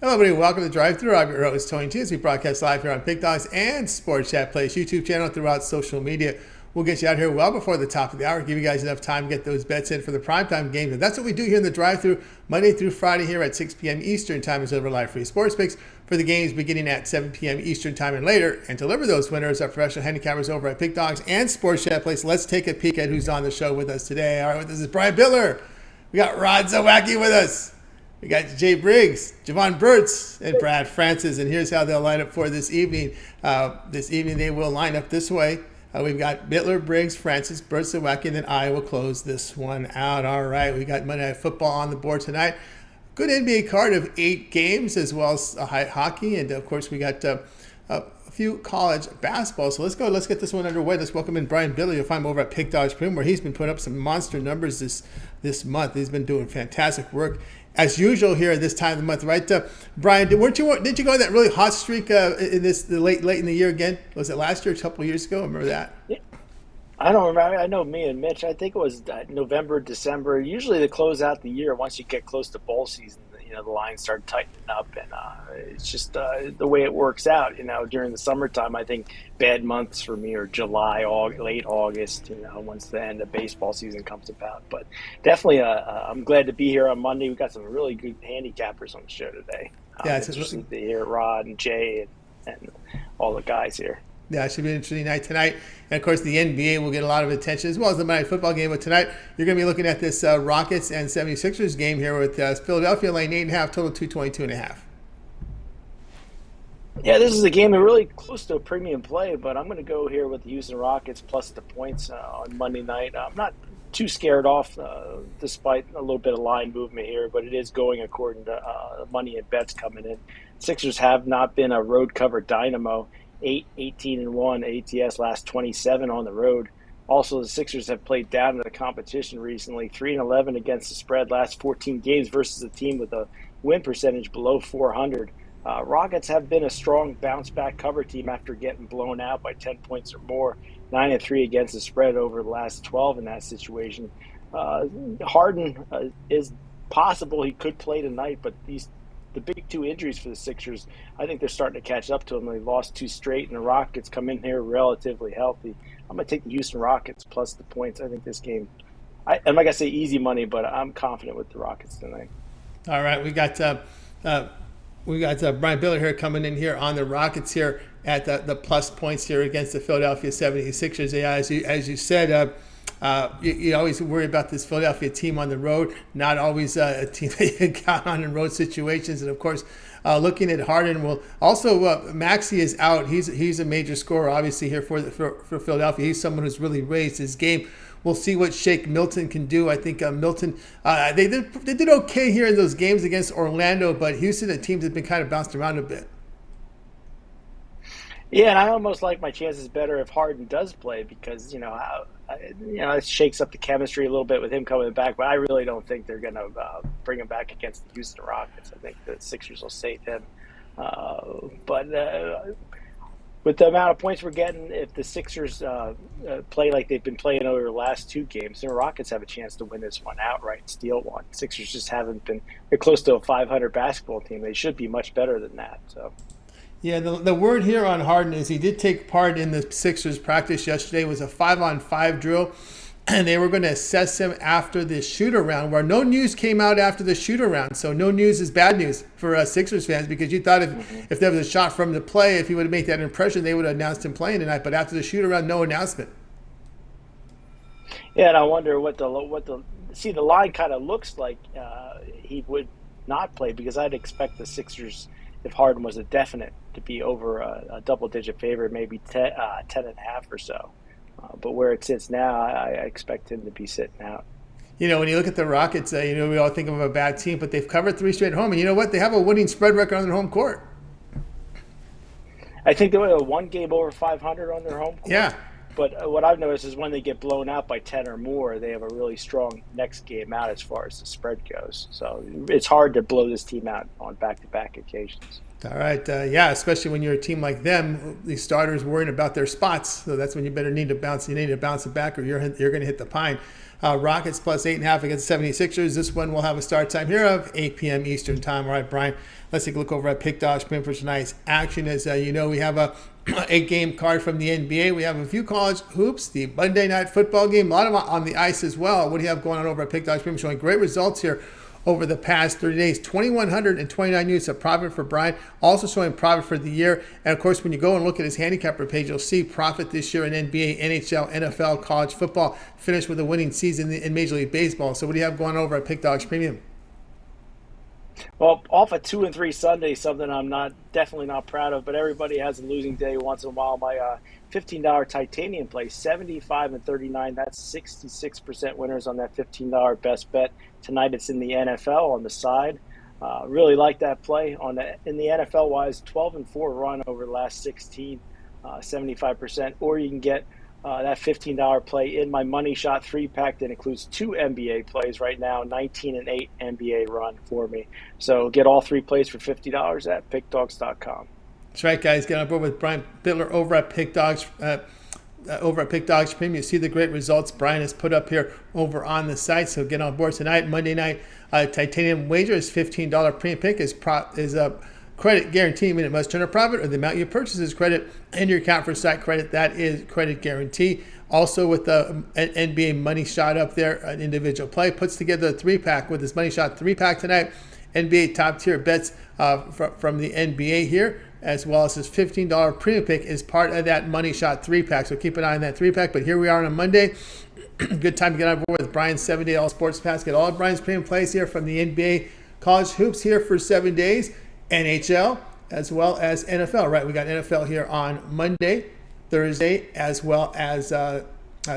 Hello, everybody. Welcome to Drive Thru. I'm your host, Tony T. As we broadcast live here on Big Dogs and Sports Chat Plays YouTube channel throughout social media. We'll get you out here well before the top of the hour, give you guys enough time to get those bets in for the primetime games. And that's what we do here in the drive-thru Monday through Friday here at 6 p.m. Eastern Time is over live free sports picks for the games beginning at 7 p.m. Eastern Time and later. And deliver those winners are professional handicappers over at Big Dogs and Sports Chat Plays. Let's take a peek at who's on the show with us today. All right, this is Brian Bitler. We got Rod Zawacky with us. We got Jay Briggs, Jovan Burts, and Brad Francis. And here's how they'll line up for this evening. This evening they will line up this way. We've got Bitler, Briggs, Francis, Burts, Zawacky, and then I will close this one out. All right, we got Monday Night Football on the board tonight. Good NBA card of 8 games as well as hockey. And, of course, we got a few college basketball. So let's go. Let's get this one underway. Let's welcome in Brian Bitler. You'll find him over at Pick Dodge Prim, where he's been putting up some monster numbers this month. He's been doing fantastic work as usual here at this time of the month, right? Brian, didn't you go on that really hot streak in this late in the year again? Was it last year, a couple of years ago? I remember that. Yeah. I don't remember. I know me and Mitch, I think it was November, December. Usually to close out the year, once you get close to bowl season, the lines start tightening up, and it's just the way it works out. During the summertime, I think bad months for me are July, late August. Once the end of baseball season comes about. But definitely, I'm glad to be here on Monday. We got some really good handicappers on the show today. Yeah, it's interesting to hear Rod and Jay and all the guys here. Yeah, it should be an interesting night tonight. And, of course, the NBA will get a lot of attention, as well as the Monday Night Football game. But tonight, you're going to be looking at this Rockets and 76ers game here with Philadelphia laying 8.5, total 222.5. Yeah, this is a game that really close to a premium play, but I'm going to go here with the Houston Rockets plus the points on Monday night. I'm not too scared off, despite a little bit of line movement here, but it is going according to money and bets coming in. Sixers have not been a road cover dynamo. 18-1 ATS, last 27 on the road. Also, the Sixers have played down in the competition recently, 3-11 against the spread last 14 games versus a team with a win percentage below 400. Rockets have been a strong bounce-back cover team after getting blown out by 10 points or more, 9-3 against the spread over the last 12 in that situation. Harden is possible he could play tonight, but the big 2 injuries for the Sixers, I think they're starting to catch up to them. They lost 2 straight, and the Rockets come in here relatively healthy. I'm going to take the Houston Rockets plus the points. I think this game, I'm not going to say easy money, but I'm confident with the Rockets tonight. All right, we got Brian Bitler here coming in here on the Rockets here at the plus points here against the Philadelphia 76ers. Yeah, as you said, you always worry about this Philadelphia team on the road, not always a team that you count on in road situations. And, of course, looking at Harden, Maxey is out. He's a major scorer, obviously, here for Philadelphia. He's someone who's really raised his game. We'll see what Shake Milton can do. I think Milton, they did okay here in those games against Orlando, but Houston, the teams have been kind of bounced around a bit. Yeah, and I almost like my chances better if Harden does play because, it shakes up the chemistry a little bit with him coming back. But I really don't think they're going to bring him back against the Houston Rockets. I think the Sixers will save him. But with the amount of points we're getting, if the Sixers play like they've been playing over the last 2 games, the Rockets have a chance to win this one outright and steal one. Sixers just haven't been – they're close to a 500 basketball team. They should be much better than that, so – Yeah, the word here on Harden is he did take part in the Sixers practice yesterday. It was a 5-on-5 drill, and they were going to assess him after the shoot-around, where no news came out after the shoot-around. So no news is bad news for Sixers fans because you thought if there was a shot from the play, if he would have made that impression, they would have announced him playing tonight. But after the shoot-around, no announcement. Yeah, and I wonder what the line kind of looks like he would not play because I'd expect the Sixers, if Harden was a definite, to be over a double-digit favorite, maybe 10.5 or so. But where it sits now, I expect him to be sitting out. When you look at the Rockets, we all think of them a bad team, but they've covered 3 straight at home. And you know what? They have a winning spread record on their home court. I think they were 1 game over 500 on their home court. Yeah. But what I've noticed is when they get blown out by 10 or more, they have a really strong next game out as far as the spread goes. So it's hard to blow this team out on back-to-back occasions. All right, yeah, especially when you're a team like them, these starters worrying about their spots. So that's when you better need to bounce. You need to bounce it back, or you're going to hit the pine. Rockets plus 8.5 against 76ers. This one will have a start time here of 8 p.m. Eastern time. All right, Brian, let's take a look over at Pick Dodge Pin for tonight's action. As you know, we have a 8-game card from the NBA. We have a few college hoops, the Monday night football game, a lot of them on the ice as well. What do you have going on over at Pick Dodge Pin? Showing great results here over the past 30 days. 2,129 units of profit for Brian, also showing profit for the year. And of course, when you go and look at his handicapper page, you'll see profit this year in NBA, NHL, NFL, college football, finished with a winning season in Major League Baseball. So what do you have going over at Pick Dogs Premium? Well, off a 2 and 3 Sunday, something I'm definitely not proud of, but everybody has a losing day once in a while. My $15 titanium play, 75 and 39. That's 66% winners on that $15 best bet. Tonight it's in the NFL on the side. Really like that play in the NFL wise. 12 and 4 run over the last 16, 75%. Or you can get that $15 play in my money shot 3-pack that includes 2 NBA plays right now, 19 and 8 NBA run for me. So get all 3 plays for $50 at pickdogs.com. That's right, guys. Get on board with Brian Bitler over at Pick Dogs. Over at Pick Dogs Premium, you see the great results Brian has put up here over on the site. So get on board tonight. Monday night titanium wager is $15 premium pick is a credit guarantee, meaning it must turn a profit, or the amount you purchase is credit in your account for site credit. That is credit guarantee. Also with the NBA money shot up there, an individual play puts together a 3-pack with his money shot 3-pack tonight. NBA top tier bets from the NBA here, as well as his $15 premium pick is part of that money shot 3-pack. So keep an eye on that 3-pack. But here we are on a Monday. Good time to get on board with Brian's 7-day all sports pass. Get all of Brian's premium plays here from the NBA college hoops here for 7 days. NHL as well as NFL. Right, we got NFL here on Monday, Thursday, as well as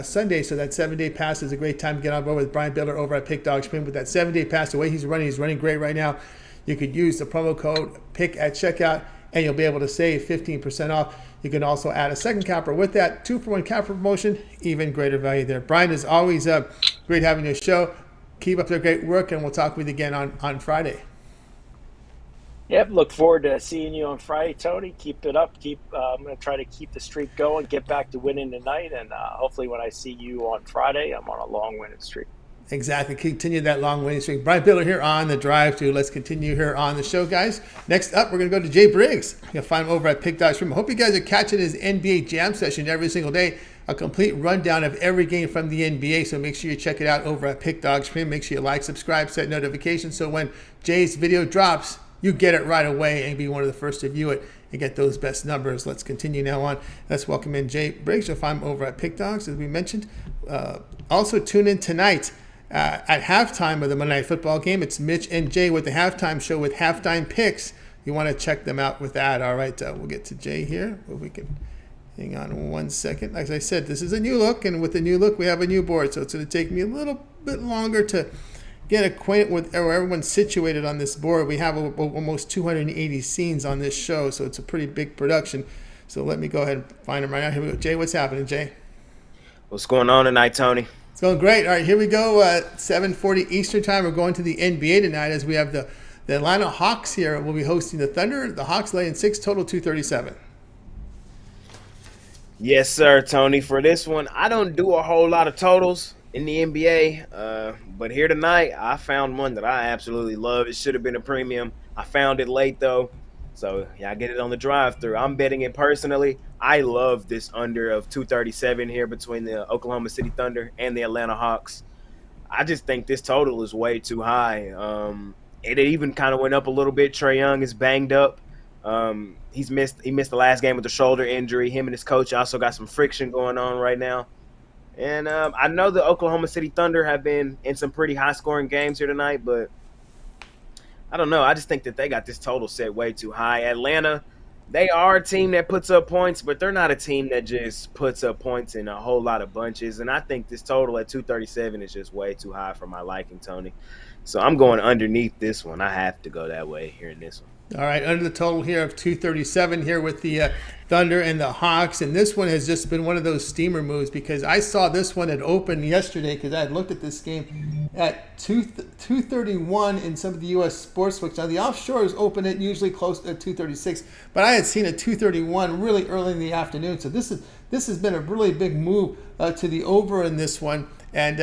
Sunday. So that 7-day pass is a great time to get on board with Brian Bitler over at Pick Dogs Premium. With that 7-day pass, the way he's running great right now. You could use the promo code PICK at checkout, and you'll be able to save 15% off. You can also add a second capper with that 2-for-1 capper promotion, even greater value there. Brian, is always great having your show. Keep up the great work, and we'll talk with you again on Friday. Yep, look forward to seeing you on Friday, Tony. Keep it up. I'm going to try to keep the streak going, get back to winning tonight, and hopefully when I see you on Friday, I'm on a long winning streak. Exactly. Continue that long winning streak. Brian Bitler here on the drive to. Let's continue here on the show, guys. Next up, we're going to go to Jay Briggs. You'll find him over at Pick Dodge Stream. I hope you guys are catching his NBA Jam session every single day. A complete rundown of every game from the NBA. So make sure you check it out over at Pick Dodge Stream. Make sure you like, subscribe, set notifications so when Jay's video drops, you get it right away and be one of the first to view it and get those best numbers. Let's continue now on. Let's welcome in Jay Briggs. You'll find him over at Pick Dogs, as we mentioned. Also tune in tonight at halftime of the Monday Night Football game. It's Mitch and Jay with the halftime show with halftime picks. You want to check them out with that. All right, we'll get to Jay here. We can hang on 1 second. Like I said, this is a new look, and with the new look, we have a new board. So it's going to take me a little bit longer to get acquainted with where everyone's situated on this board. We have almost 280 scenes on this show, so it's a pretty big production. So let me go ahead and find them right now. Here we go. Jay, what's happening, Jay? What's going on tonight, Tony? It's going great. All right, here we go. 7:40 Eastern time. We're going to the NBA tonight as we have the Atlanta Hawks here. We'll be hosting the Thunder. The Hawks laying 6, total 237. Yes, sir, Tony. For this one, I don't do a whole lot of totals in the NBA, but here tonight, I found one that I absolutely love. It should have been a premium. I found it late, though, so yeah, I get it on the drive-thru. I'm betting it personally. I love this under of 237 here between the Oklahoma City Thunder and the Atlanta Hawks. I just think this total is way too high. It even kind of went up a little bit. Trae Young is banged up. He missed the last game with a shoulder injury. Him and his coach also got some friction going on right now. And I know the Oklahoma City Thunder have been in some pretty high-scoring games here tonight, but I don't know. I just think that they got this total set way too high. Atlanta, they are a team that puts up points, but they're not a team that just puts up points in a whole lot of bunches. And I think this total at 237 is just way too high for my liking, Tony. So I'm going underneath this one. I have to go that way here in this one. All right, under the total here of 237 here with the Thunder and the Hawks. And this one has just been one of those steamer moves because I saw this one had opened yesterday because I had looked at this game at 231 in some of the U.S. sports books. Now, the offshores open it usually close to 236, but I had seen a 231 really early in the afternoon. So this has been a really big move to the over in this one. And,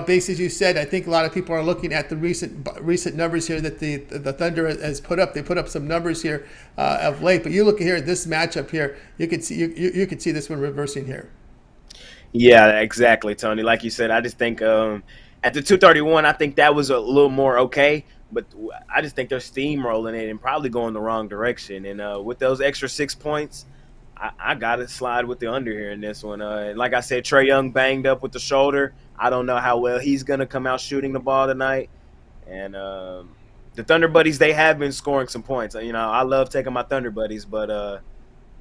basically, as you said, I think a lot of people are looking at the recent numbers here that the Thunder has put up. They put up some numbers here of late. But you look here at this matchup here, you could see you could see this one reversing here. Yeah, exactly, Tony. Like you said, I just think at the 231, I think that was a little more okay. But I just think they're steamrolling it and probably going the wrong direction. And with those extra 6 points, I got to slide with the under here in this one. Like I said, Trae Young banged up with the shoulder. I don't know how well he's going to come out shooting the ball tonight. And the Thunder Buddies, they have been scoring some points. I love taking my Thunder Buddies, but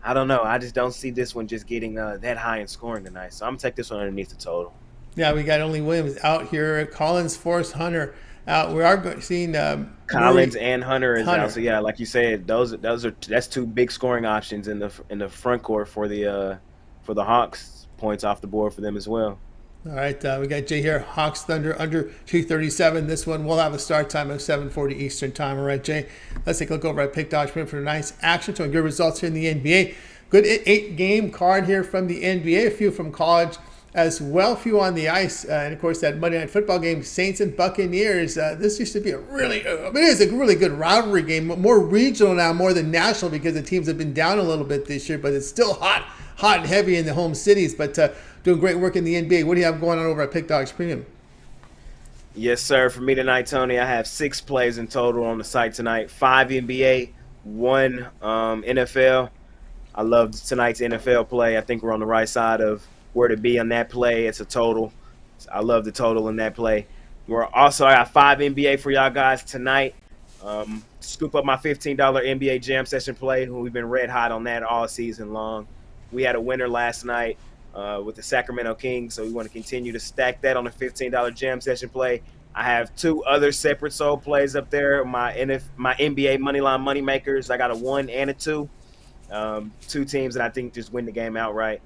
I don't know. I just don't see this one just getting that high in scoring tonight. So I'm going to take this one underneath the total. Yeah, we got only Williams out here. Collins, Forrest, Hunter out. We are seeing Collins and Hunter is out. So yeah, like you said, that's two big scoring options in the front court for the Hawks. Points off the board for them as well. All right, we got Jay here. Hawks Thunder under 237. This one will have a start time of 7:40 Eastern time. All right, Jay, let's take a look over at Pick Dodge for nice action. Showing good results here in the NBA. Good 8-game card here from the NBA. A few from college as well, a few on the ice, and of course that Monday Night Football game, Saints and Buccaneers. This used to be it is a really good rivalry game, more regional now, more than national because the teams have been down a little bit this year, but it's still hot and heavy in the home cities. But doing great work in the NBA. What do you have going on over at Pick Dogs Premium? Yes, sir. For me tonight, Tony, I have 6 plays in total on the site tonight. 5 NBA, 1 NFL. I love tonight's NFL play. I think we're on the right side of where to be on that play. It's a total. I love the total in that play. I got 5 NBA for y'all guys tonight. Scoop up my $15 NBA Jam Session play. We've been red hot on that all season long. We had a winner last night with the Sacramento Kings, so we want to continue to stack that on a $15 Jam Session play. I have 2 other separate sold plays up there. My NBA Moneyline Moneymakers. I got a 1 and a 2. 2 teams that I think just win the game outright.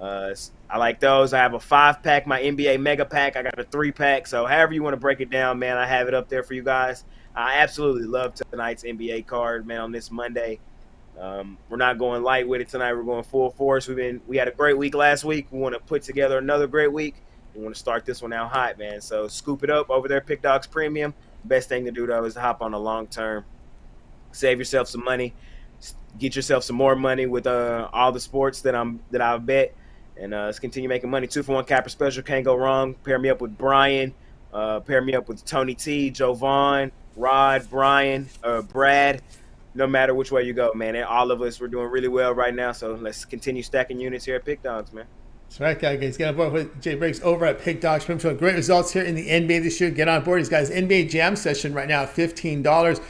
I like those. I have a 5-pack, my NBA Mega Pack. I got a 3-pack. So however you want to break it down, man, I have it up there for you guys. I absolutely love tonight's NBA card, man, on this Monday. We're not going light with it tonight. We're going full force. We had a great week last week. We want to put together another great week. We want to start this one out hot, man. So scoop it up over there, Pick Dogs Premium. Best thing to do, though, is to hop on the long term. Save yourself some money. Get yourself some more money with all the sports that I've bet. And let's continue making money. 2-for-1 capper special. Can't go wrong. Pair me up with Brian. Pair me up with Tony T, Jovan, Rod, Brian, Brad. No matter which way you go, man. And all of us, we're doing really well right now. So let's continue stacking units here at Pick Dogs, man. That's right, guys. Get on board with Jay Briggs over at Pick Dogs. Showing great results here in the NBA this year. Get on board. He's got his NBA Jam Session right now, $15.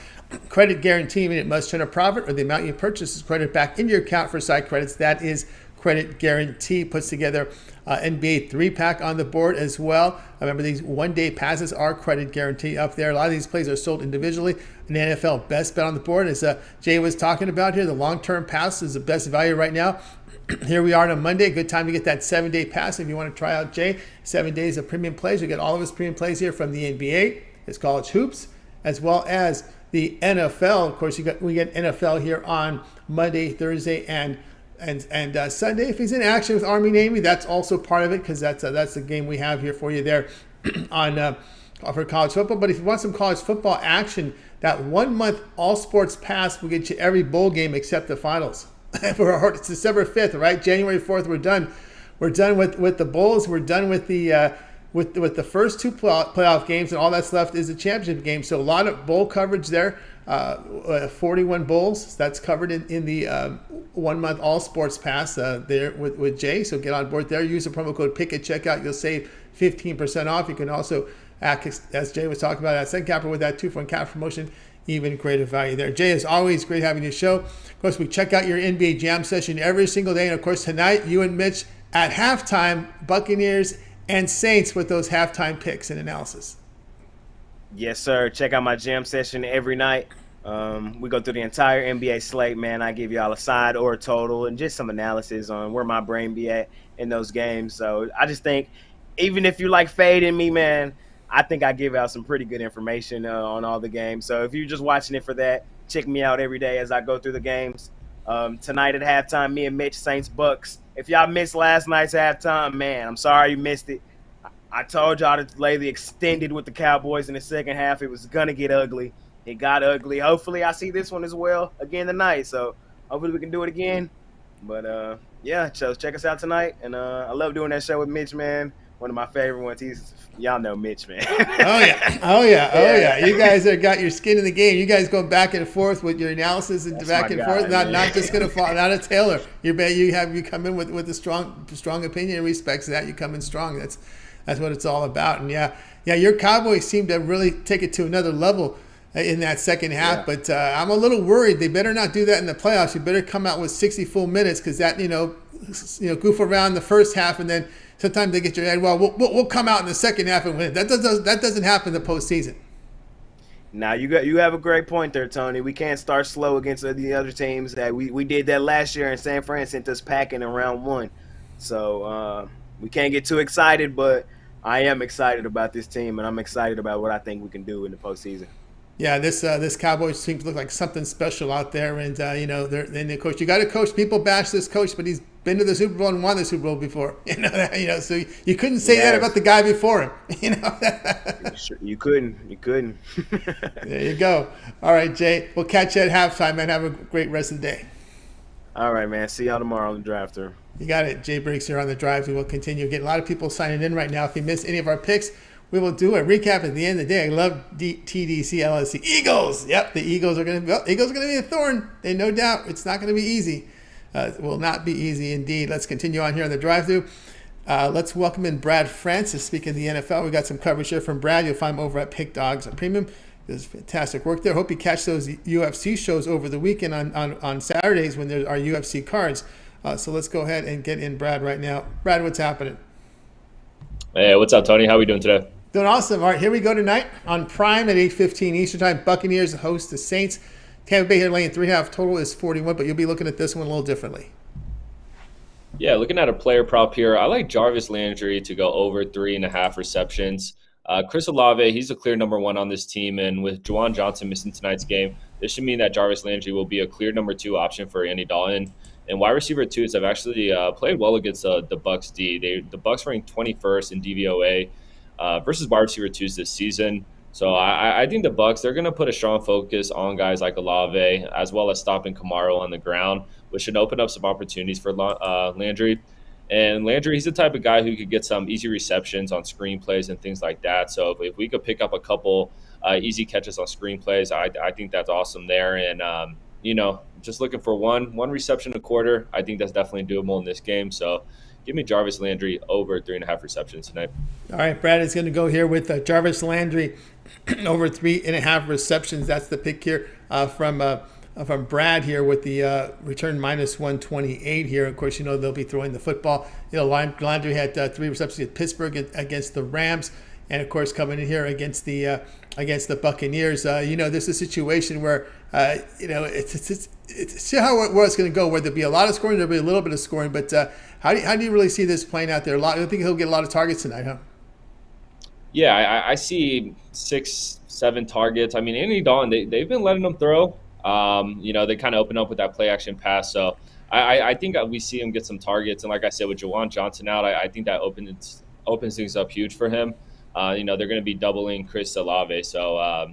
Credit guarantee, meaning it must turn a profit or the amount you purchase is credited back into your account for side credits. That is credit guarantee. Puts together NBA 3-pack on the board as well. Remember, these one-day passes are credit guarantee up there. A lot of these plays are sold individually. An NFL best bet on the board, as Jay was talking about here, the long-term pass is the best value right now. Here we are on a Monday. Good time to get that 7-day pass if you want to try out Jay. 7 days of premium plays. You get all of his premium plays here from the NBA, his college hoops, as well as the NFL. Of course, we get NFL here on Monday, Thursday, and Sunday. If he's in action with Army Navy, that's also part of it because that's the game we have here for you there on for college football. But if you want some college football action, that 1-month all sports pass will get you every bowl game except the finals. It's December 5th, right? January 4th, we're done. We're done with the bowls. We're done with the with the first 2 playoff games, and all that's left is the championship game. So a lot of bowl coverage there. 41 bowls that's covered in the 1-month all sports pass there with Jay. So get on board there. Use the promo code PICK at checkout. You'll save 15% off. You can also, as Jay was talking about, that second capper with that 2-for-1 cap promotion. Even greater value there. Jay, as always, great having you show. Of course, we check out your NBA Jam Session every single day. And of course, tonight, you and Mitch at halftime, Buccaneers and Saints with those halftime picks and analysis. Yes, sir. Check out my Jam Session every night. We go through the entire NBA slate, man. I give y'all a side or a total and just some analysis on where my brain be at in those games. So I just think, even if you like fading me, man, I think I give out some pretty good information on all the games. So if you're just watching it for that, check me out every day as I go through the games. Tonight at halftime, me and Mitch, Saints Bucks. If y'all missed last night's halftime, man, I'm sorry you missed it. I told y'all to lay the extended with the Cowboys in the second half. It was going to get ugly. It got ugly. Hopefully I see this one as well again tonight. So hopefully we can do it again. But, yeah, so check us out tonight. And I love doing that show with Mitch, man. One of my favorite ones. Y'all know Mitch, man. Oh, yeah. You guys have got your skin in the game. You guys go back and forth with your analysis and back and forth. Not just going to fall. Not a Taylor. You come in with a strong opinion and respects that. You come in strong. That's what it's all about. And, your Cowboys seem to really take it to another level in that second half, but I'm a little worried. They better not do that in the playoffs. You better come out with 60 full minutes, because that goof around the first half, and then sometimes they get your head. Well, we'll come out in the second half and win. That doesn't happen in the postseason. Now you have a great point there, Tony. We can't start slow against the other teams. That we did that last year, and San Fran sent us packing in round one. So we can't get too excited, but I am excited about this team, and I'm excited about what I think we can do in the postseason. Yeah, this Cowboys team looks like something special out there, and then of course you got to coach. People bash this coach, but he's been to the Super Bowl and won the Super Bowl before. So you couldn't say that about the guy before him. You couldn't. There you go. All right, Jay. We'll catch you at halftime, man. Have a great rest of the day. All right, man. See y'all tomorrow on the drive through. You got it. Jay Briggs here on the drive. We will continue getting a lot of people signing in right now. If you missed any of our picks, we will do a recap at the end of the day. I love TDC LSC. Eagles. Yep, the Eagles are going to be a thorn. And no doubt it's not going to be easy. It will not be easy indeed. Let's continue on here on the drive-thru. Let's welcome in Brad Francis. Speaking of the NFL, we got some coverage here from Brad. You'll find him over at Pick Dogs Premium. There's fantastic work there. Hope you catch those UFC shows over the weekend on Saturdays when there are UFC cards. So let's go ahead and get in Brad right now. Brad, what's happening? Hey, what's up, Tony? How are we doing today? Doing awesome. All right, here we go tonight on Prime at 8:15 Eastern Time. Buccaneers host the Saints. Tampa Bay here laying 3.5. Total is 41, but you'll be looking at this one a little differently. Yeah, looking at a player prop here, I like Jarvis Landry to go over 3.5 receptions. Chris Olave, he's a clear number one on this team, and with Juwan Johnson missing tonight's game, this should mean that Jarvis Landry will be a clear number two option for Andy Dalton. And wide receiver twos have actually played well against the Bucs D. The Bucs ranked 21st in DVOA versus wide receiver twos this season. So I think the Bucs, they're going to put a strong focus on guys like Olave, as well as stopping Kamara on the ground, which should open up some opportunities for Landry. And Landry, he's the type of guy who could get some easy receptions on screenplays and things like that. So if we could pick up a couple easy catches on screenplays, I think that's awesome there. And just looking for one reception a quarter, I think that's definitely doable in this game. So give me Jarvis Landry over 3.5 receptions tonight. All right, Brad is going to go here with Jarvis Landry over 3.5 receptions. That's the pick here from Brad here with the return minus 128 here. Of course, they'll be throwing the football. Landry had 3 receptions at Pittsburgh against the Rams. And, of course, coming in here against the Buccaneers, this is a situation where, it's where it's going to go, where there'll be a lot of scoring, there'll be a little bit of scoring. But how do you really see this playing out there? I think he'll get a lot of targets tonight, huh? Yeah, I see 6-7 targets. I mean, Andy Dalton, they've been letting him throw. They kind of open up with that play action pass. So I think we see him get some targets. And like I said, with Juwan Johnson out, I think that opens things up huge for him. They're going to be doubling Chris Olave. So,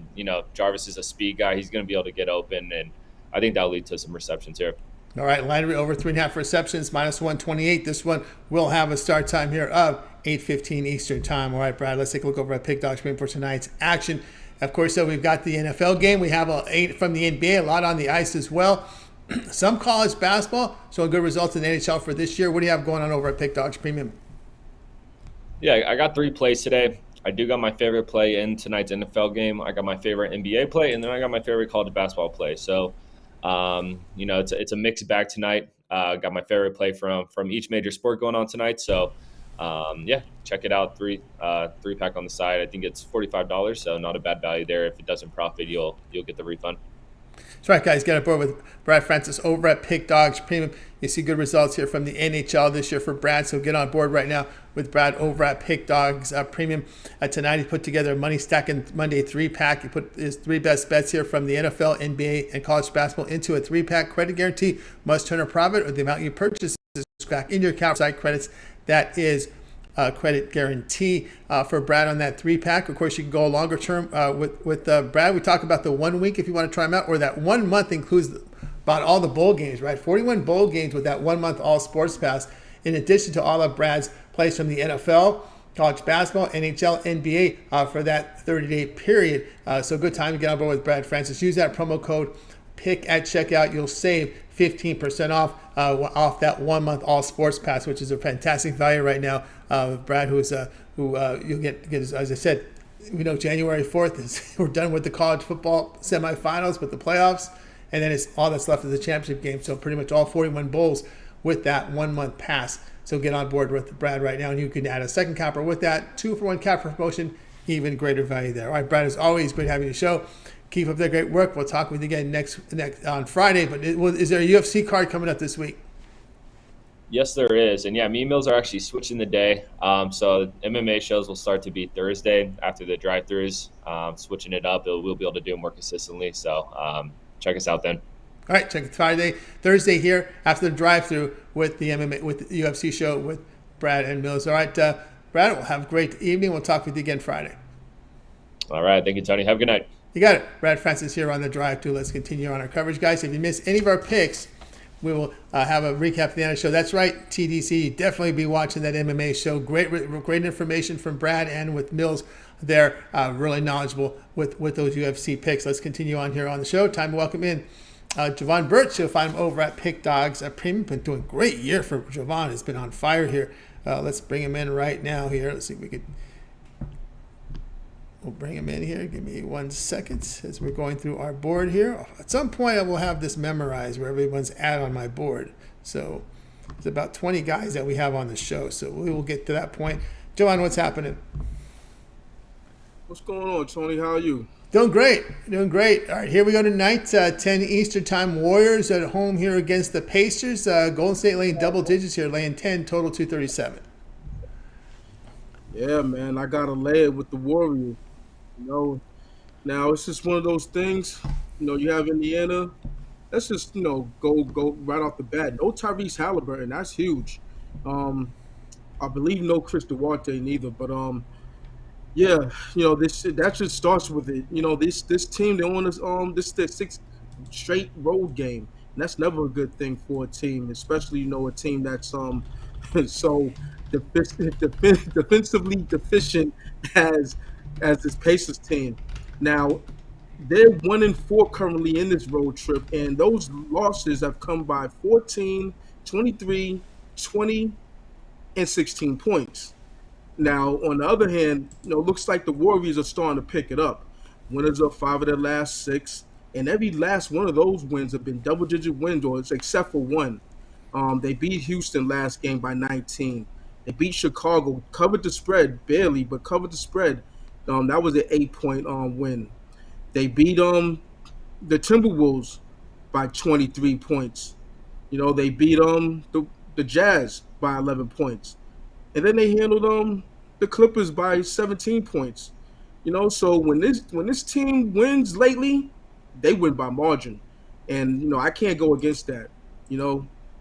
Jarvis is a speed guy. He's going to be able to get open, and I think that'll lead to some receptions here. All right, Landry over 3.5 receptions, minus 128. This one will have a start time here of 8:15 Eastern Time. All right, Brad, let's take a look over at Pick Dogs for tonight's action. Of course, so we've got the NFL game. We have 8 from the NBA, a lot on the ice as well. Some college basketball, so good results in the NHL for this year. What do you have going on over at Pick Dogs Premium? Yeah, I got 3 plays today. I do got my favorite play in tonight's NFL game. I got my favorite NBA play, and then I got my favorite college basketball play. So, it's a mixed bag tonight. Got my favorite play from each major sport going on tonight. So, check it out. 3-pack on the side. I think it's $45, so not a bad value there. If it doesn't profit, you'll get the refund. That's right, guys. Get on board with Brad Francis over at Pick Dogs Premium. You see good results here from the NHL this year for Brad, so get on board right now with Brad over at Pick Dogs Premium. Tonight he put together a Money Stacking Monday 3-pack. He put his 3 best bets here from the NFL, NBA, and college basketball into a 3-pack. Credit guarantee must turn a profit or the amount you purchase is back in your account. Side credits, that is credit guarantee for Brad on that 3-pack. Of course, you can go a longer term with Brad. We talk about the 1 week if you want to try them out, or that 1 month includes about all the bowl games, right? 41 bowl games with that 1 month all sports pass, in addition to all of Brad's plays from the NFL, college basketball, NHL, NBA for that 30-day period. So good time to get on board with Brad Francis. Use that promo code PICK at checkout. You'll save 15% off that 1 month all sports pass, which is a fantastic value right now. Brad, who you'll get, as I said, January 4th is we're done with the college football semifinals, with the playoffs, and then it's all that's left of the championship game. So pretty much all 41 bowls with that 1 month pass. So get on board with Brad right now, and you can add a second capper with that 2-for-1 capper promotion, even greater value there. All right, Brad, as always, great having you on the show. Keep up the great work. We'll talk with you again next on Friday. But is there a UFC card coming up this week? Yes, there is. And yeah, me meals are actually switching the day. So MMA shows will start to be Thursday after the drive-thrus. Switching it up, we'll be able to do them more consistently. So check us out then. All right, check it Thursday here after the drive-thru with the MMA, with the UFC show with Brad and Mills. All right, Brad, we'll have a great evening. We'll talk with you again Friday. All right, thank you, Tony. Have a good night. You got it. Brad Francis here on the drive-thru. Let's continue on our coverage, guys. If you missed any of our picks, we will have a recap at the end of the show. That's right, TDC. Definitely be watching that MMA show. Great information from Brad and with Mills. They're really knowledgeable with those UFC picks. Let's continue on here on the show. Time to welcome in Jovan Burts. You'll find him over at Pick Dogs Premium. Been doing a great year for Jovan. It's been on fire here. Let's bring him in right now here. Let's see if we could. We'll bring him in here. Give me 1 second as we're going through our board here. At some point, I will have this memorized where everyone's at on my board. So there's about 20 guys that we have on the show. So we will get to that point. Jovan, what's happening? What's going on, Tony? How are you? Doing great. All right, here we go tonight. 10 Eastern Time. Warriors at home here against the Pacers. Golden State laying double digits here, laying 10, total 237. Yeah, man, I got to lay it with the Warriors. Now it's just one of those things. You have Indiana. Let's just go right off the bat. No Tyrese Halliburton. That's huge. I believe no Chris Duarte neither. But yeah, that just starts with it. This team, they want us this is their 6th straight road game. And that's never a good thing for a team, especially a team that's so defensively deficient as this Pacers team. Now, they're 1-4 currently in this road trip, and those losses have come by 14, 23, 20, and 16 points. Now, on the other hand, looks like the Warriors are starting to pick it up. Winners of 5 of their last 6, and every last one of those wins have been double-digit wins, except for one. They beat Houston last game by 19. They beat Chicago, covered the spread, barely, but covered the spread. That was an 8-point win. They beat the Timberwolves by 23 points. They beat the Jazz by 11 points. And then they handled the Clippers by 17 points. So when this team wins lately, they win by margin. And I can't go against that.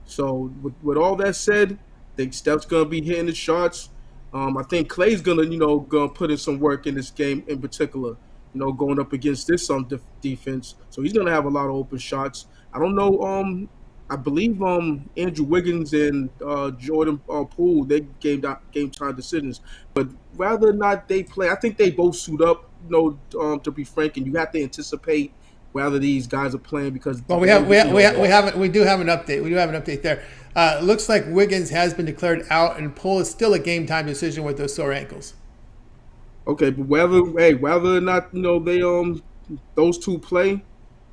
So with all that said, I think Steph's gonna be hitting the shots. I think Clay's gonna put in some work in this game in particular. Going up against this defense, so he's gonna have a lot of open shots. I don't know. I believe Andrew Wiggins and Jordan Poole, they game time decisions. But rather or not they play, I think they both suit up. To be frank, and you have to anticipate whether these guys are playing because. Well, we do have an update. We do have an update there. It looks like Wiggins has been declared out, and Poole is still a game time decision with those sore ankles. Okay, but whether or not they those two play,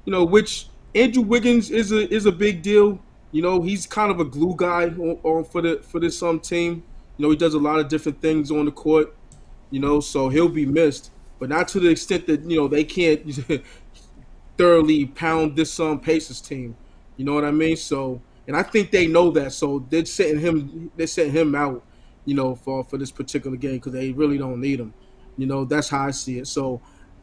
which Andrew Wiggins is a big deal. He's kind of a glue guy for this team. He does a lot of different things on the court. So he'll be missed, but not to the extent that they can't thoroughly pound this Pacers team. You know what I mean? So, and I think they know that. So they're setting him out, for this particular game because they really don't need him. That's how I see it. So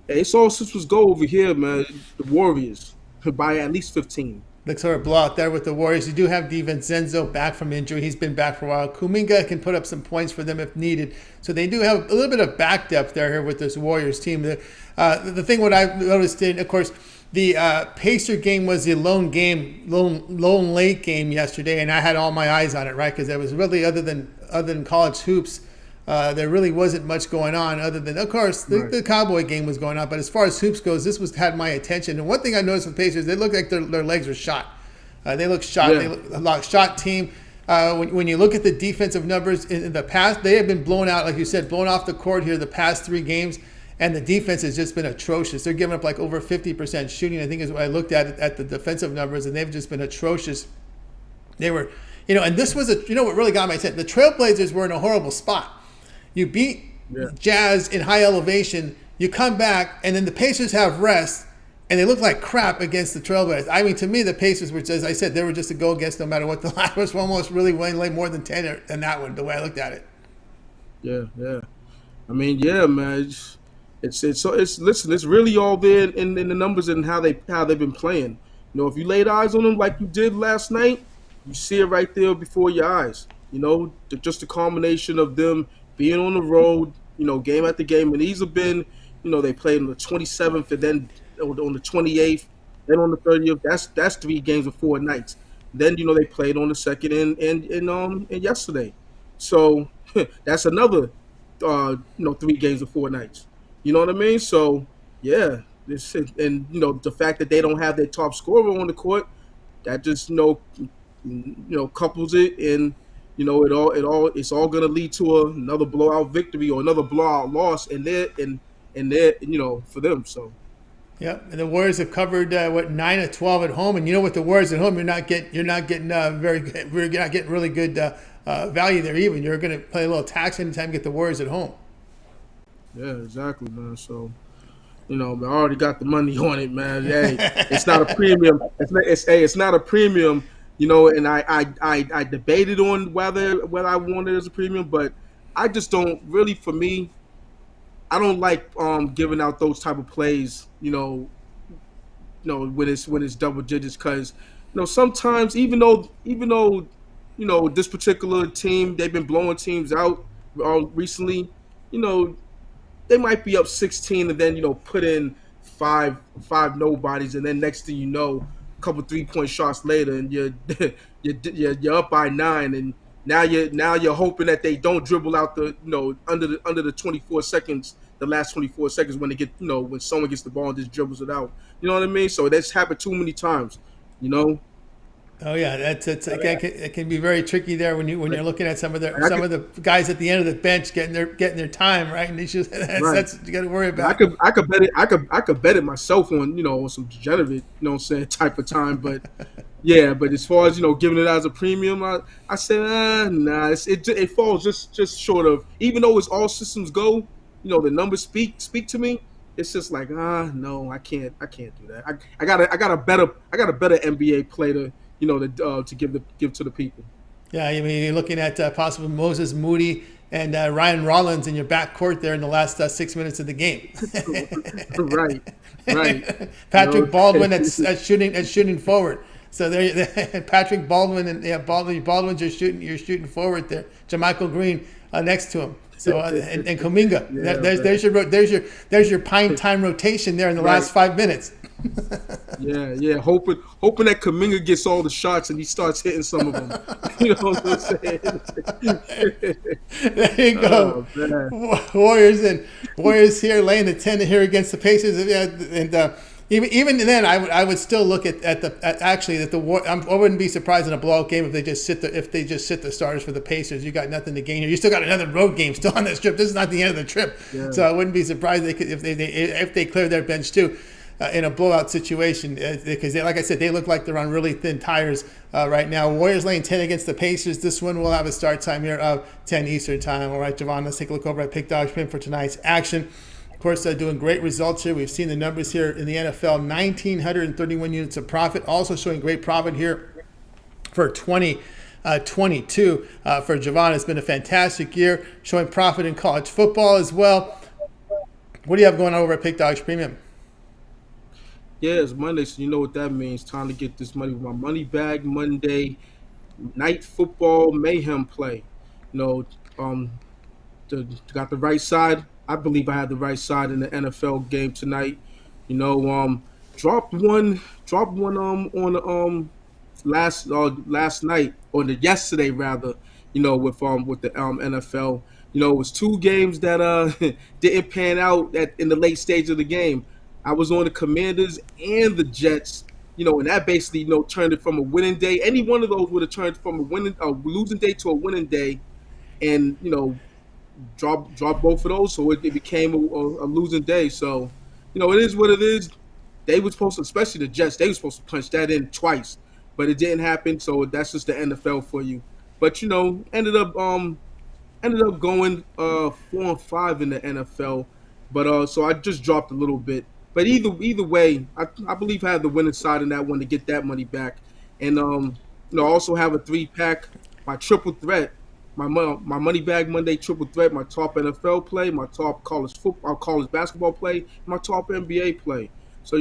it's all systems go over here, man. The Warriors by at least 15. Looks sort of blowout there with the Warriors. You do have DiVincenzo back from injury. He's been back for a while. Kuminga can put up some points for them if needed. So they do have a little bit of back depth there here with this Warriors team. The thing what I noticed, of course, the Pacer game was the lone late game yesterday, and I had all my eyes on it, right? Because there was really, other than college hoops, there really wasn't much going on other than, of course, the Cowboy game was going on. But as far as hoops goes, this had my attention. And one thing I noticed with Pacers, they look like their legs were shot. They look shot. Yeah. They look a shot team. When you look at the defensive numbers in the past, they have been blown out, like you said, blown off the court here the past 3 games. And the defense has just been atrocious. They're giving up like over 50% shooting, I think is what I looked at the defensive numbers, and they've just been atrocious. They were, and this was what really got my attention. The Trailblazers were in a horrible spot. You beat Jazz in high elevation, you come back, and then the Pacers have rest, and they look like crap against the Trailblazers. I mean, to me, the Pacers were, as I said, they were just a go against no matter what. The line was almost really weighing more than 10 in that one, the way I looked at it. Yeah. I mean, man. It's really all there in the numbers and how they've been playing. If you laid eyes on them like you did last night, you see it right there before your eyes. Just the combination of them being on the road, game after game, and these have been, they played on the 27th and then on the 28th, then on the 30th. That's 3 games of 4 nights. Then they played on the 2nd and yesterday. So that's another 3 games of 4 nights. You know what I mean? So, yeah. And, the fact that they don't have their top scorer on the court, that just, couples it. And, it's all going to lead to another blowout victory or another blowout loss in there, for them. So. Yeah, and the Warriors have covered 9 of 12 at home, and with the Warriors at home, you're not getting really good value there even. You're going to play a little tax anytime you get the Warriors at home. Yeah, exactly, man. So, I already got the money on it, man. Hey, it's not a premium. It's not a premium, And I debated on whether I wanted it as a premium, but I just don't really. For me, I don't like giving out those type of plays, when it's double digits, because sometimes even though this particular team, they've been blowing teams out recently, they might be up 16 and then put in five nobodies, and then next thing you know, a couple 3-point shots later, and you're up by 9, and now you're hoping that they don't dribble out the under the 24 seconds, the last 24 seconds when they get when someone gets the ball and just dribbles it out. You know what I mean? So that's happened too many times. Oh yeah, it can be very tricky there when you're looking at some of the guys at the end of the bench getting their time, right? And that's you got to worry about. I could bet it myself on some degenerate type of time, but but as far as giving it as a premium, I said nah, it falls just short of, even though it's all systems go, the numbers speak to me. It's just like no, I can't do that. I got a better NBA play to give to the people. Yeah, I mean, you're looking at possible Moses Moody and Ryan Rollins in your backcourt there in the last 6 minutes of the game. Right. Patrick Baldwin at shooting forward. So there, Patrick Baldwin and Baldwin's you're shooting forward there. JaMychal Green next to him. So and Kuminga. There's your prime time rotation there in the last 5 minutes. Yeah. Hoping that Kuminga gets all the shots and he starts hitting some of them. You know what I'm saying? There you go. Warriors here laying the 10 here against the Pacers, and even then, I would still look at I wouldn't be surprised in a blowout game if they just sit the starters for the Pacers. You got nothing to gain here. You still got another road game still on this trip. This is not the end of the trip, so I wouldn't be surprised if they clear their bench too. In a blowout situation, because like I said, they look like they're on really thin tires right now. Warriors laying 10 against the Pacers. This one will have a start time here of 10 Eastern time. All right, Jovan, let's take a look over at Pick Dog's Pin for tonight's action. Of course, doing great results here. We've seen the numbers here in the NFL, 1,931 units of profit, also showing great profit here for 2022 for Jovan. It's been a fantastic year, showing profit in college football as well. What do you have going on over at Pick Dogs Premium? Yeah, it's Monday, so you know what that means. Time to get this money with my money bag Monday night football mayhem play. Got the right side. I believe I had the right side in the NFL game tonight. Dropped one on last night, or yesterday rather. With the NFL. It was two games that didn't pan out in the late stage of the game. I was on the Commanders and the Jets, and that basically, turned it from a winning day. Any one of those would have turned from a losing day to a winning day, and drop both of those, so it became a losing day. So, it is what it is. They were supposed to, especially the Jets, they were supposed to punch that in twice, but it didn't happen. So that's just the NFL for you. But ended up going 4-5 in the NFL. But so I just dropped a little bit. But either way, I believe I have the winning side in that one to get that money back. And I also have a 3-pack, my triple threat, my money bag Monday triple threat, my top NFL play, my top college basketball play, and my top NBA play. So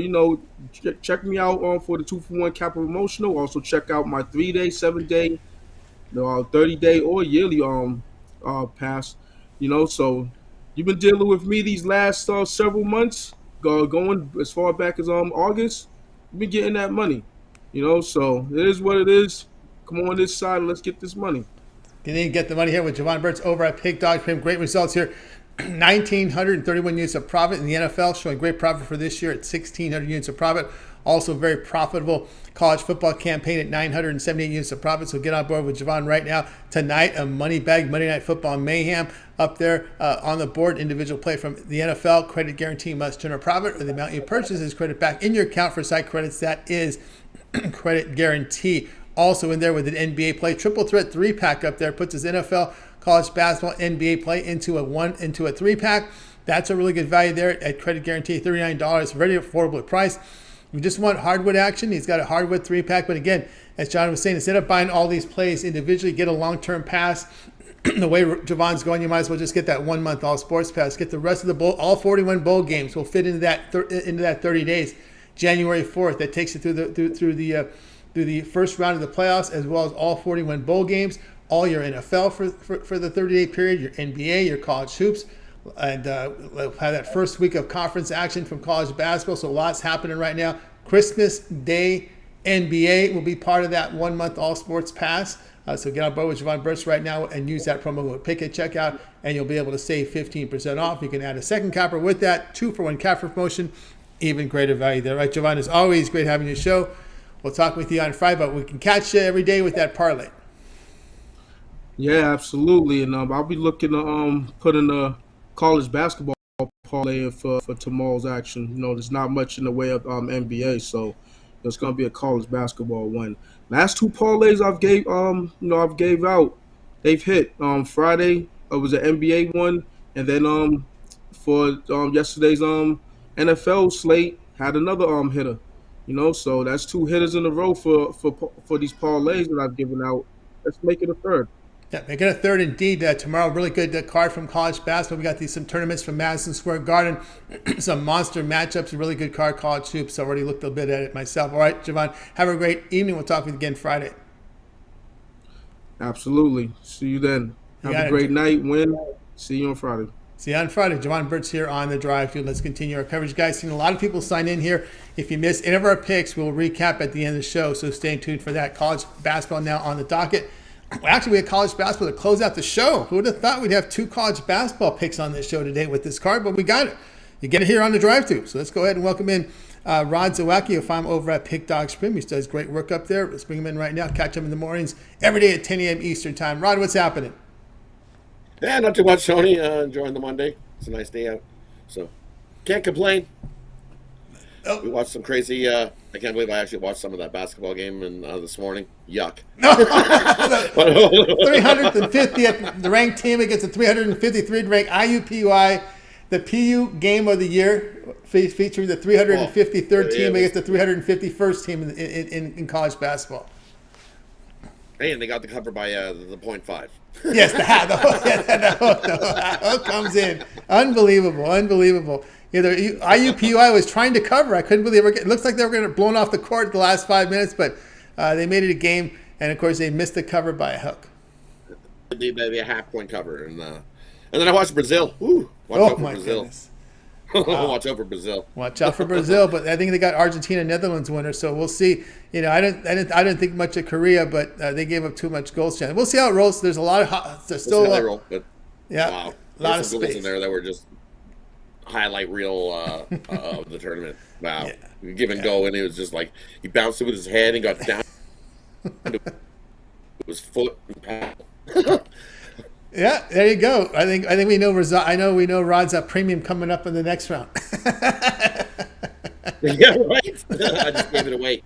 check me out for the 2-for-1 cap promotional. Also check out my 3-day, 7-day, 30-day, or yearly pass. So you've been dealing with me these last several months. Going as far back as August, you've been getting that money, so it is what it is. Come on this side and let's get this money. Continue to get the money here with Jovan Burts over at Pick Dogs Premium. Great results here. 1,931 units of profit in the NFL, showing great profit for this year at 1,600 units of profit. Also very profitable college football campaign at 978 units of profit. So get on board with Jovan right now. Tonight, a money bag, Monday Night Football mayhem up there on the board. Individual play from the NFL. Credit guarantee must turn a profit, or the amount you purchase is credit back in your account for site credits. That is credit guarantee. Also in there with an NBA play. Triple threat 3-pack up there. Puts his NFL, college basketball, NBA play into a 3-pack. That's a really good value there at credit guarantee, $39. Very affordable price. You just want hardwood action. He's got a hardwood 3-pack. But again, as John was saying, instead of buying all these plays individually, get a long-term pass. The way Jovan's going, you might as well just get that 1-month all sports pass. Get the rest of the all 41 bowl games will fit into that 30 days. January 4th, that takes you through the first round of the playoffs, as well as all 41 bowl games, all your NFL for the 30-day period, your NBA, your college hoops. And we'll have that first week of conference action from college basketball. So lots happening right now. Christmas Day NBA will be part of that 1-month all sports pass. So get on board with Jovan Burts right now and use that promo code PICK at checkout, and you'll be able to save 15% off. You can add a second capper with that, 2-for-1 capper promotion, even greater value there. Right, Jovan, as always, great having your show. We'll talk with you on Friday, but we can catch you every day with that parlay. Yeah, absolutely. And I'll be looking to put in a college basketball parlay for tomorrow's action. There's not much in the way of NBA, so it's going to be a college basketball one. Last 2 parlays I've gave out, they've hit. Friday it was an NBA one, and then for yesterday's NFL slate had another hitter. So that's 2 hitters in a row for these parlays that I've given out. Let's make it a third. Yeah, make it a third indeed. Tomorrow, really good card from college basketball. We got some tournaments from Madison Square Garden, some monster matchups, a really good card, college hoops. I already looked a bit at it myself. All right, Jovan, have a great evening. We'll talk with you again Friday. Absolutely. See you then. Have a great night. Win. See you on Friday. See you on Friday. Jovan Burts here on the drive through. Let's continue our coverage, guys. Seen a lot of people sign in here. If you missed any of our picks, we'll recap at the end of the show, so stay tuned for that. College basketball now on the docket. Actually, we had college basketball to close out the show. Who would have thought we'd have 2 college basketball picks on this show today with this card? But we got it. You get it here on the drive-thru. So let's go ahead and welcome in Rod Zawacky. You'll find him over at Pick Dogs Premium. He does great work up there. Let's bring him in right now. Catch him in the mornings every day at 10 a.m. Eastern Time. Rod, what's happening? Yeah, not too much, Tony. Enjoying the Monday. It's a nice day out. So, can't complain. Oh. We watched some crazy. I can't believe I actually watched some of that basketball game this morning. Yuck. No, 350th, the ranked team against the 353rd ranked IUPUI the PU game of the year, featuring the 353rd team against the 351st team in college basketball. And they got the cover by the .5. Yes, the hook comes in. Unbelievable. IUPUI was trying to cover. I couldn't believe it. It looks like they were going to blown off the court the last 5 minutes, but they made it a game, and of course they missed the cover by a hook. They a half-point cover, and then I watched Brazil. Watch out for Brazil. Goodness. Watch out for Brazil. Watch out for Brazil, but I think they got Argentina, Netherlands winner, so we'll see. I didn't think much of Korea, but they gave up too much goals. We'll see how it rolls. There's a lot of there's still they roll, but wow, a lot of space in there that were just highlight reel of the tournament. Wow, give and go, and it was just like he bounced it with his head and got down. It was foot and paddle. Yeah, there you go. I think we know. We know Rod's premium coming up in the next round. Yeah, right. I just gave it away.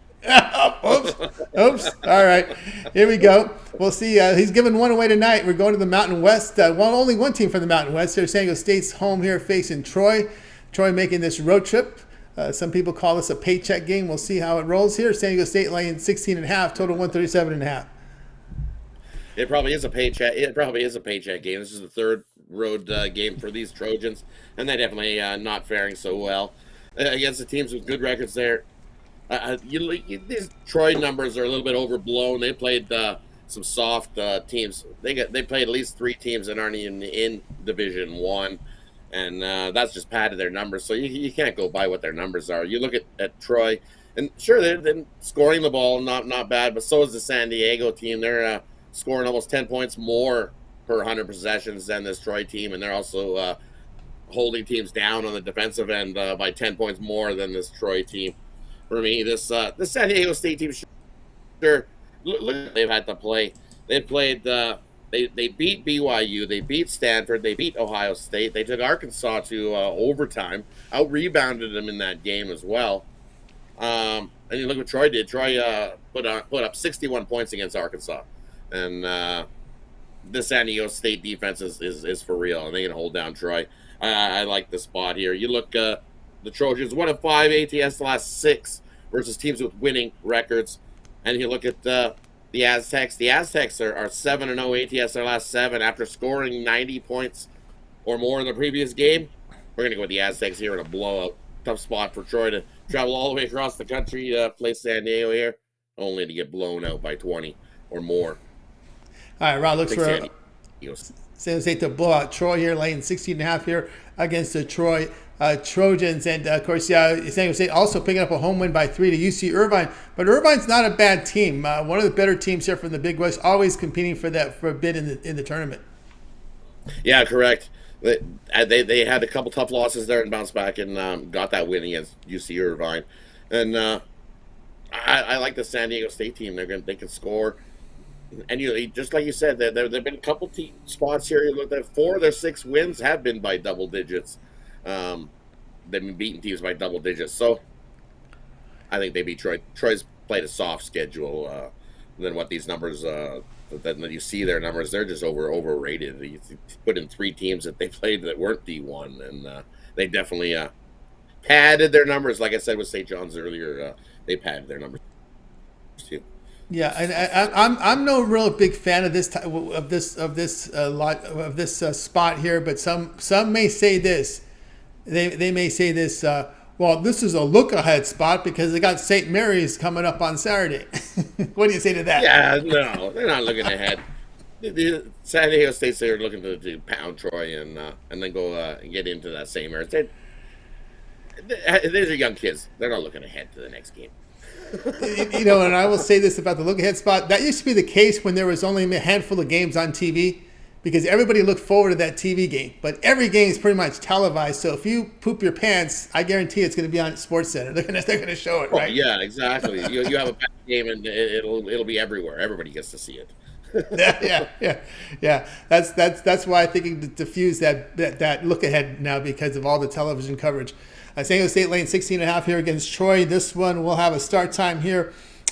Oops. All right, here we go. We'll see. He's giving one away tonight. We're going to the Mountain West. Only one team from the Mountain West. San Diego State's home here facing Troy. Troy making this road trip. Some people call this a paycheck game. We'll see how it rolls here. San Diego State laying 16.5, total 137.5. It probably is a paycheck. It probably is a paycheck game. This is the third road game for these Trojans, and they're definitely not faring so well against the teams with good records there. These Troy numbers are a little bit overblown. They played some soft teams. They played at least 3 teams that aren't even in Division One, and that's just padded their numbers. So you can't go by what their numbers are. You look at Troy, and sure they're scoring the ball, not bad, but so is the San Diego team. They're scoring almost 10 points more per 100 possessions than this Troy team, and they're also holding teams down on the defensive end by 10 points more than this Troy team. For me, this San Diego State team, sure, look, they've had to play. They played. They beat BYU. They beat Stanford. They beat Ohio State. They took Arkansas to overtime. Out-rebounded them in that game as well. And you look what Troy did. Troy put up 61 points against Arkansas. And the San Diego State defense is for real, and they can hold down Troy. I like the spot here. You look, the Trojans 1-5 ATS the last 6 versus teams with winning records, and you look at the Aztecs. The Aztecs are 7-0 ATS their last 7 after scoring 90 points or more in the previous game. We're gonna go with the Aztecs here in a blowout. Tough spot for Troy to travel all the way across the country to play San Diego here, only to get blown out by 20 or more. All right, Rod looks for San Diego State to blow out Troy here, laying 16.5 here against the Troy Trojans. And, of course, San Diego State also picking up a home win by 3 to UC Irvine. But Irvine's not a bad team. One of the better teams here from the Big West, always competing for a bid in the tournament. Yeah, correct. They had a couple tough losses there and bounced back and got that win against UC Irvine. And I like the San Diego State team. They can score. And just like you said, there have been a couple spots here. You look at 4 of their 6 wins have been by double digits. They've been beating teams by double digits. So I think they beat Troy. Troy's played a soft schedule than what these numbers. Then you see their numbers; they're just overrated. You put in 3 teams that they played that weren't D1, and they definitely padded their numbers. Like I said with St. John's earlier, they padded their numbers too. Yeah, and I'm no real big fan of this spot here, but some may say this. They may say this. Well, this is a look ahead spot because they got St. Mary's coming up on Saturday. What do you say to that? Yeah, no, they're not looking ahead. The San Diego State, they're looking to pound Troy and then go and get into that St. Mary's. These are young kids. They're not looking ahead to the next game. And I will say this about the look ahead spot. That used to be the case when there was only a handful of games on TV because everybody looked forward to that TV game. But every game is pretty much televised. So if you poop your pants, I guarantee it's going to be on Sports Center. They're going to show it, right? Yeah, exactly. You have a bad game and it'll be everywhere. Everybody gets to see it. Yeah. That's why I think you can diffuse that look ahead now because of all the television coverage. San Diego State laying 16.5 here against Troy. This one will have a start time here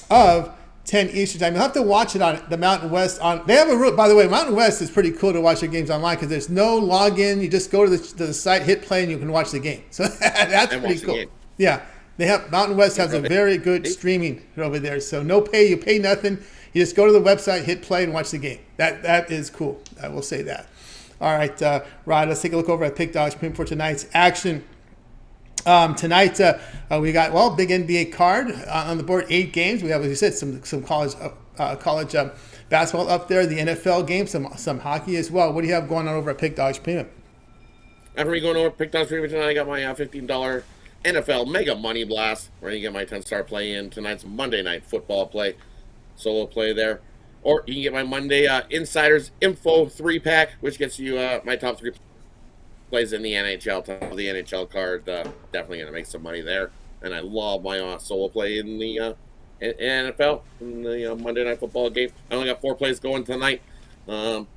of 10 Eastern time. You'll have to watch it on the Mountain West. They have a rule, by the way. Mountain West is pretty cool to watch their games online because there's no login. You just go to the site, hit play, and you can watch the game. So that's pretty cool. Yeah, they have Mountain West has a very good streaming over there. So no pay, you pay nothing. You just go to the website, hit play, and watch the game. That is cool. I will say that. All right, Rod, let's take a look over at Pick Dogs Premium for tonight's action. Tonight, we got, big NBA card on the board, 8 games. We have, as you said, some college basketball up there, the NFL game, some hockey as well. What do you have going on over at Pick Dogs Premium? After we going over Pick Dogs Premium tonight, I got my $15 NFL Mega Money Blast, where you get my 10-star play in tonight's Monday Night Football play, solo play there. Or you can get my Monday Insiders Info 3-pack, which gets you my top 3 plays in the NHL. Top of the NHL card, definitely going to make some money there. And I love my solo play in the NFL, in the Monday Night Football game. I only got 4 plays going tonight.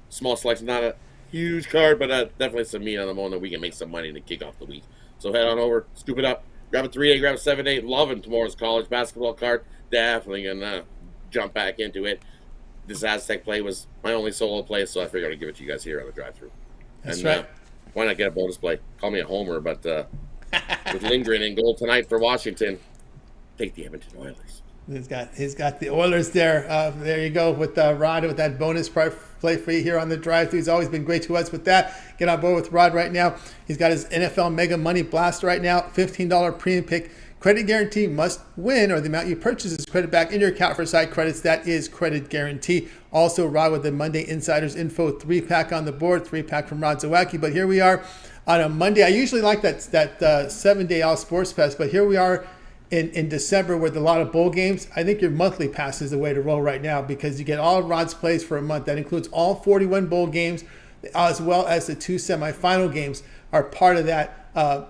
Small selection, not a huge card, but definitely some meat on the bone that we can make some money to kick off the week. So head on over, scoop it up, grab a 3-day, grab a 7-day. Loving tomorrow's college basketball card. Definitely going to jump back into it. This Aztec play was my only solo play, so I figured I'd give it to you guys here on the drive-thru. That's right. Why not get a bonus play? Call me a homer, but with Lindgren in goal tonight for Washington, take the Edmonton Oilers. He's got the Oilers there. There you go with Rod with that bonus play for you here on the drive-thru. He's always been great to us with that. Get on board with Rod right now. He's got his NFL Mega Money Blast right now. $15 premium pick. Credit guarantee must win, or the amount you purchase is credit back in your account for side credits. That is credit guarantee. Also, Rod with the Monday Insiders Info 3-pack on the board, 3-pack from Rod Zawacky. But here we are on a Monday. I usually like that 7-day All Sports Pass, but here we are in December with a lot of bowl games. I think your monthly pass is the way to roll right now because you get all of Rod's plays for a month. That includes all 41 bowl games, as well as the 2 semifinal games are part of that. 1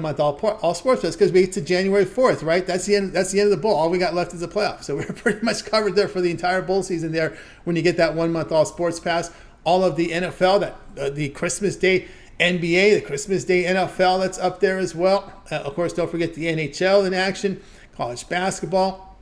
month all sports pass because we get to January 4th, right? That's the end of the bowl. All we got left is the playoff. So we're pretty much covered there for the entire bowl season there when you get that 1 month all sports pass. All of the NFL, the Christmas Day NBA, the Christmas Day NFL that's up there as well. Of course, don't forget the NHL in action, college basketball.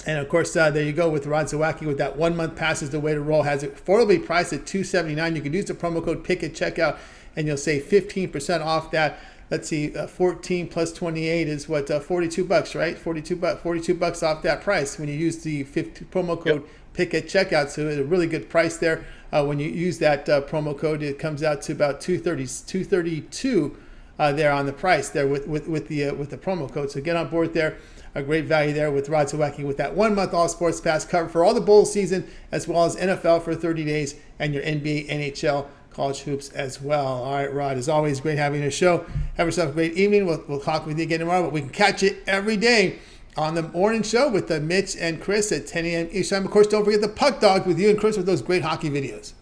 And of course, there you go with Rod Zawacky with that 1 month pass is the way to roll. Has it affordably priced at $279. You can use the promo code PICK at checkout and you'll save 15% off that. Let's see, 14 plus 28 is what, $42, right? $42 off that price when you use the promo code PICK at checkout. So it's a really good price there. When you use that promo code, it comes out to about $232 there on the price there with the promo code. So get on board there. A great value there with Rod Zawacky with that 1 month all sports pass cover for all the bowl season, as well as NFL for 30 days and your NBA, NHL, college hoops as well. All right, Rod, as always, great having you on the show. Have yourself a great evening. We'll talk with you again tomorrow, but we can catch you every day on the morning show with Mitch and Chris at 10 a.m. each time. Of course, don't forget the Puck Dog with you and Chris with those great hockey videos.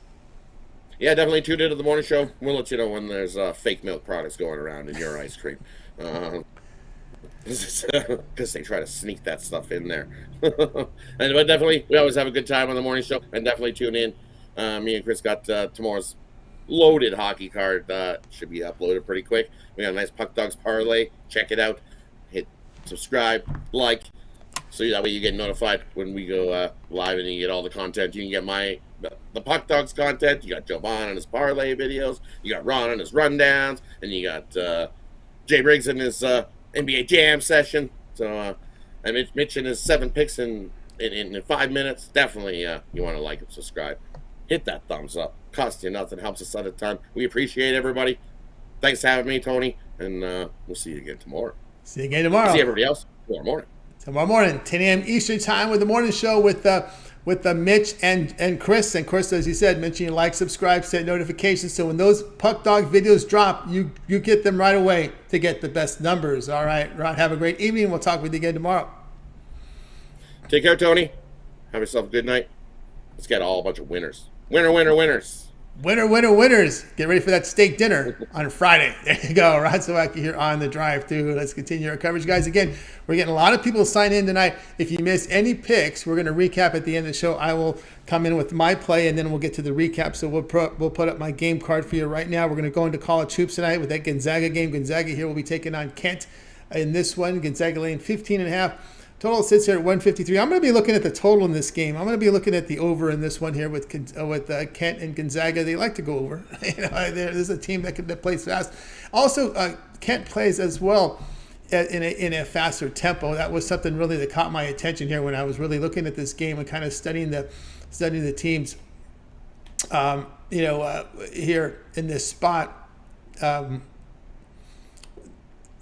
Yeah, definitely tune into the morning show. We'll let you know when there's fake milk products going around in your ice cream. Because they try to sneak that stuff in there. But definitely, we always have a good time on the morning show, and definitely tune in. Me and Chris got tomorrow's loaded hockey card. Should be uploaded pretty quick. We got a nice Puck Dogs parlay. Check it out. Hit subscribe, like, so that way you get notified when we go live and you get all the content. You can get the Puck Dogs content. You got Jovan and his parlay videos. You got Ron and his rundowns, and you got Jay Briggs and his NBA Jam session. So and Mitch and his 7 picks in 5 minutes. Definitely you want to like and subscribe. Hit that thumbs up. Costs you nothing. Helps us out a ton. We appreciate everybody. Thanks for having me, Tony. And we'll see you again tomorrow. See you again tomorrow. See everybody else tomorrow morning. Tomorrow morning, 10 a.m. Eastern time with the morning show with Mitch and Chris. And Chris, as you said, mention you like, subscribe, set notifications. So when those Puck Dog videos drop, you get them right away to get the best numbers. All right, Rod, have a great evening. We'll talk with you again tomorrow. Take care, Tony. Have yourself a good night. Let's get all a bunch of winners. Winner, winner, winners. Winner, winner, winners. Get ready for that steak dinner on Friday. There you go. Rod Zawacky here on the drive-thru. Let's continue our coverage. Guys, again, we're getting a lot of people sign in tonight. If you miss any picks, we're going to recap at the end of the show. I will come in with my play, and then we'll get to the recap. So we'll put up my game card for you right now. We're going to go into college hoops tonight with that Gonzaga game. Gonzaga here will be taking on Kent in this one. Gonzaga laying 15.5. Total sits here at 153. I'm going to be looking at the total in this game. I'm going to be looking at the over in this one here with Kent and Gonzaga. They like to go over. There's a team that plays fast. Also, Kent plays as well in a faster tempo. That was something really that caught my attention here when I was really looking at this game and kind of studying the teams. Here in this spot.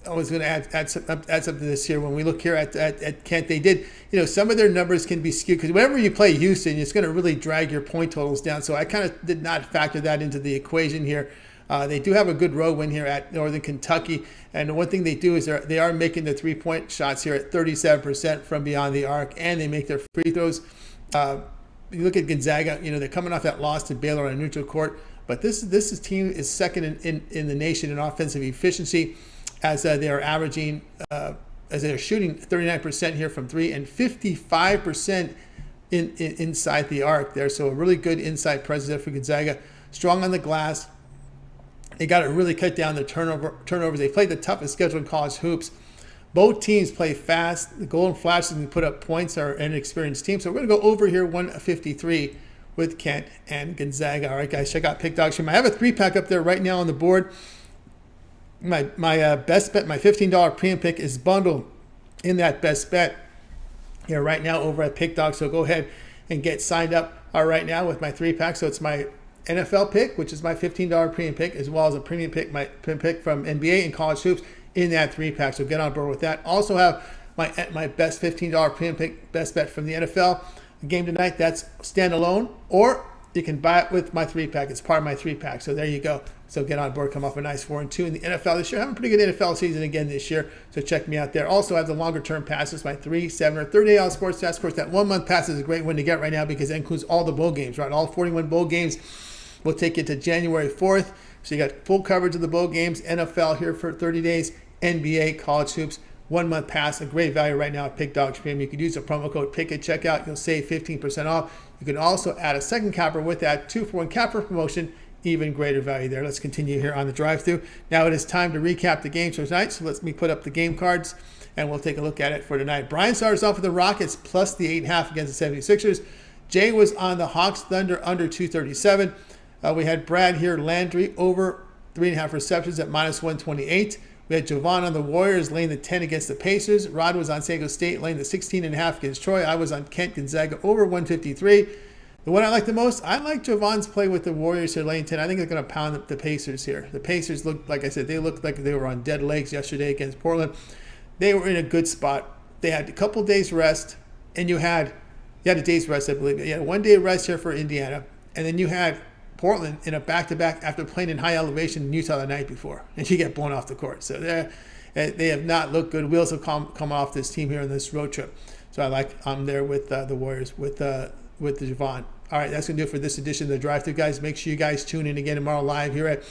I was going to add something to this here. When we look here at Kent, they did, some of their numbers can be skewed because whenever you play Houston, it's going to really drag your point totals down. So I kind of did not factor that into the equation here. They do have a good road win here at Northern Kentucky. And one thing they do is they are making the 3-point shots here at 37% from beyond the arc, and they make their free throws. You look at Gonzaga, they're coming off that loss to Baylor on a neutral court. But this team is second in the nation in offensive efficiency, as they are averaging, as they are shooting 39% here from three and 55% inside the arc there. So a really good inside presence there for Gonzaga. Strong on the glass. They got to really cut down the turnovers. They played the toughest schedule in college hoops. Both teams play fast. The Golden Flashes can put up points, are an experienced team. So we're going to go over here 153 with Kent and Gonzaga. All right, guys, check out Pick Dogs Stream. I have a 3-pack up there right now on the board. My best bet, my $15 premium pick is bundled in that best bet here right now over at Pick Dogs. So go ahead and get signed up right now with my 3-pack. So it's my NFL pick, which is my $15 premium pick, as well as a premium pick, my pick from NBA and college hoops in that 3-pack. So get on board with that. Also have my best $15 premium pick, best bet from the NFL game tonight. That's standalone, or you can buy it with my 3-pack. It's part of my 3-pack. So there you go. So get on board, come off a nice 4-2 in the NFL this year. Having a pretty good NFL season again this year. So check me out there. Also, I have the longer term passes, my 3, 7, or 30-day out sports task. Of course, that 1-month pass is a great one to get right now because it includes all the bowl games, right? All 41 bowl games will take you to January 4th. So you got full coverage of the bowl games, NFL here for 30 days, NBA, college hoops, 1-month pass, a great value right now at Pick Dogs Premium. You can use the promo code PICK at checkout. You'll save 15% off. You can also add a second capper with that 2-for-1 capper promotion. Even greater value there. Let's continue here on the drive-through. Now it is time to recap the games for tonight. So let me put up the game cards and we'll take a look at it for tonight. Brian starts off with the Rockets plus the 8.5 against the 76ers. Jay was on the Hawks Thunder under 237. We had Brad here, Landry over 3.5 receptions at minus 128. We had Jovan on the Warriors laying the 10 against the Pacers. Rod was on San Diego State laying the 16.5 against Troy. I was on Kent Gonzaga over 153. The one I like the most, I like Jovan's play with the Warriors here laying 10. I think they're going to pound the Pacers here. The Pacers looked, like I said, they looked like they were on dead legs yesterday against Portland. They were in a good spot. They had a couple days rest, and you had a day's rest, I believe. You had 1 day rest here for Indiana, and then you had Portland in a back-to-back after playing in high elevation in Utah the night before, and you get blown off the court. So they have not looked good. Wheels have come off this team here on this road trip. So I'm there with the Warriors with the Jovan. All right, that's going to do it for this edition of the Drive-Thru, guys. Make sure you guys tune in again tomorrow live here at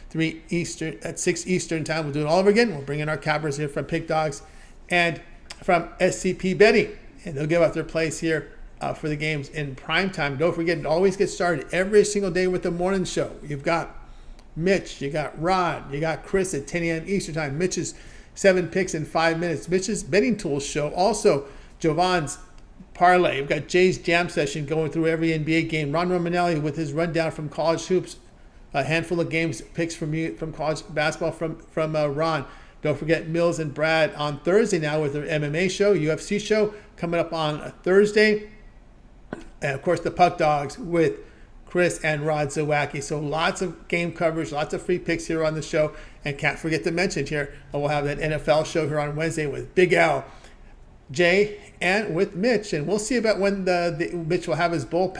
6 Eastern time. We'll do it all over again. We'll bring in our cappers here from Pick Dogs and from SCP Betting, and they'll give out their place here for the games in prime time. Don't forget, it always gets started every single day with the morning show. You've got Mitch, you got Rod, you got Chris at 10 a.m. Eastern time. Mitch's 7 picks in 5 minutes. Mitch's Betting Tools show. Also, Jovan's Parlay. We've got Jay's Jam Session going through every NBA game. Ron Romanelli with his rundown from college hoops. A handful of games, picks from college basketball from Ron. Don't forget Mills and Brad on Thursday now with their MMA show, UFC show, coming up on Thursday. And, of course, the Puck Dogs with Chris and Rod Zawacky. So lots of game coverage, lots of free picks here on the show. And can't forget to mention here, we'll have that NFL show here on Wednesday with Big Al, Jay, and with Mitch. And we'll see about when Mitch will have his bowl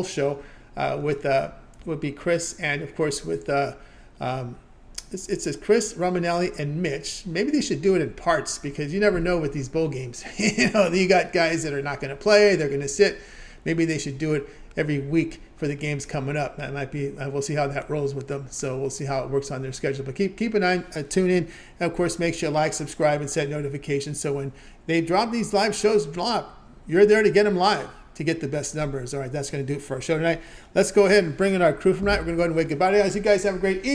show would be Chris and, of course, with it says Chris, Romanelli, and Mitch. Maybe they should do it in parts because you never know with these bowl games. You got guys that are not going to play, they're going to sit. Maybe they should do it every week for the games coming up. That might be, we'll see how that rolls with them. So we'll see how it works on their schedule. But keep an eye, tune in. And of course, make sure you like, subscribe, and set notifications. So when they drop these live shows, you're there to get them live to get the best numbers. All right, that's going to do it for our show tonight. Let's go ahead and bring in our crew from tonight. We're going to go ahead and wait goodbye to you guys. You guys have a great evening.